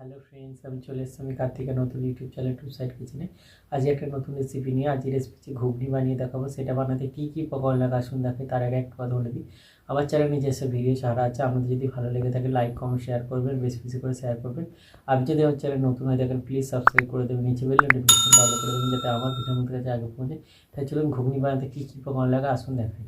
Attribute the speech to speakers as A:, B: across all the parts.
A: Hello friends, আমি চলে এসেছি আমি কার্তিকের নতুন ইউটিউব চ্যানেল টু সাইড কিচেনে। আজ একটা নতুন রেসিপি নিয়ে আজকে রেসিপি ঘুগনি বানিয়ে দেখাবো। সেটা বানাতে কী কী উপকরণ লাগে আসুন দেখাই। তার আগে একটা কথা বলে দিই, আমার চ্যানেল নিজস্ব ভিডিও ছাড়া আছে। আপনাদের যদি ভালো লেগে থাকে লাইক কমেন্ট শেয়ার করবেন, বেশি বেশি করে শেয়ার করবেন। আপনি যদি আমার চ্যানেল নতুন হয়ে থাকেন প্লিজ সাবস্ক্রাইব করে দেবেন, নিচে বেল নোটিফিকেশন তাহলে করে দেবেন যাতে আমার ভিডিওর মধ্যে কাছে আগে পৌঁছে। তাই চলুন ঘুগনি বানাতে কী কী উপকরণ লাগে আসুন দেখাই।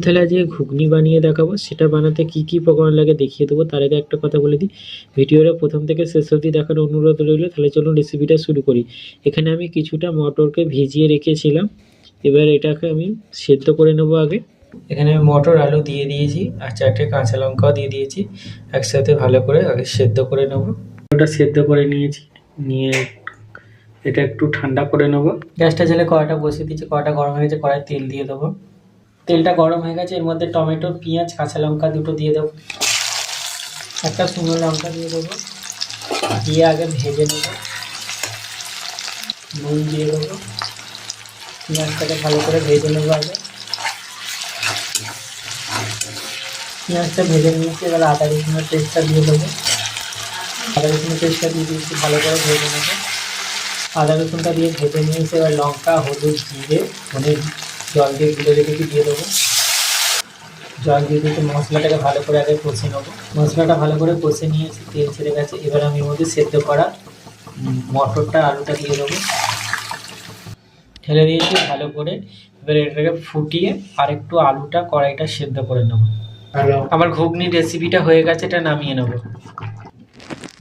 A: তাহলে আজকে ঘুগনি বানিয়ে দেখাবো। সেটা বানাতে কি কি উপকরণ লাগে দেখিয়ে দেবো। তার আগে একটা কথা বলে দিই, ভিডিওটা প্রথম থেকে শেষ অবধি দেখার অনুরোধ রইল। তাহলে চলুন রেসিপিটা শুরু করি। এখানে আমি কিছুটা মটরকে ভিজিয়ে রেখেছিলাম, এবার এটাকে আমি সেদ্ধ করে নেবো আগে। এখানে আমি মটর আলু দিয়ে দিয়েছি আর 4টে কাঁচা লঙ্কাও দিয়ে দিয়েছি। একসাথে ভালো করে আগে সেদ্ধ করে নেবো। ওটা সেদ্ধ করে নিয়েছি, নিয়ে এটা একটু ঠান্ডা করে নেবো। গ্যাসটা জ্বালে কড়াইটা বসিয়ে দিয়েছি, কড়াইটা গরম হয়ে গেছে, কড়াই তেল দিয়ে দেবো। তেলটা গরম হয়ে গেছে, এর মধ্যে টমেটো, পেঁয়াজ, কাঁচা লঙ্কা দুটো দিয়ে দেবো, একটা শুকনো লঙ্কা দিয়ে দেবো, দিয়ে আগে ভেজে নেব। নুন দিয়ে দেবো, পেঁয়াজটাকে ভালো করে ভেজে নেবো আগে। পেঁয়াজটা ভেজে নিয়েছি, এবার আদা রসুনের পেস্টটা দিয়ে দেবো। আদা রসুনের পেস্টটা দিয়ে দিয়েছি, ভালো করে ভেজে নেবো। আদা রসুনটা দিয়ে ভেজে নিয়েছি, এবার লঙ্কা, হলুদ, জিরে, ধনে জল দিয়ে গুলে রেখেছি দিয়ে দেবো। জল দিয়ে দিতে মশলাটাকে ভালো করে আগে কষে নেবো। মশলাটা ভালো করে কষে নিয়েছি, তেল ছেড়ে গেছে। এবার আমি এর মধ্যে সেদ্ধ করা মটরটা, আলুটা দিয়ে দেবো, ঢেলে দিয়েছি ভালো করে। এবার এটাকে ফুটিয়ে আরেকটু আলুটা কড়াইটা সেদ্ধ করে নেবো। আমার ঘুগনির রেসিপিটা হয়ে গেছে, এটা নামিয়ে নেবো।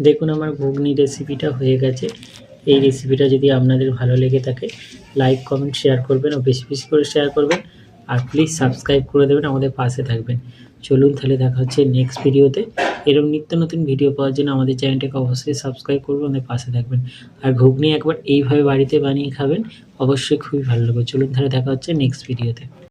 A: দেখুন আমার ঘুগনি রেসিপিটা হয়ে গেছে। এই রেসিপিটা যদি আপনাদের ভালো লেগে থাকে লাইক কমেন্ট শেয়ার করবেন ও বেশি বেশি করে শেয়ার করবেন। আর প্লিজ সাবস্ক্রাইব করে দেবেন, আমাদের পাশে থাকবেন। চলুন তাহলে দেখা হচ্ছে নেক্সট ভিডিওতে। এরকম নিত্য নতুন ভিডিও পাওয়ার জন্য আমাদের চ্যানেলটাকে অবশ্যই সাবস্ক্রাইব করবেন, আমাদের পাশে থাকবেন। আর ঘুগনি একবার এইভাবে বাড়িতে বানিয়ে খাবেন, অবশ্যই খুবই ভালো লাগবে। চলুন তাহলে দেখা হচ্ছে নেক্সট ভিডিওতে।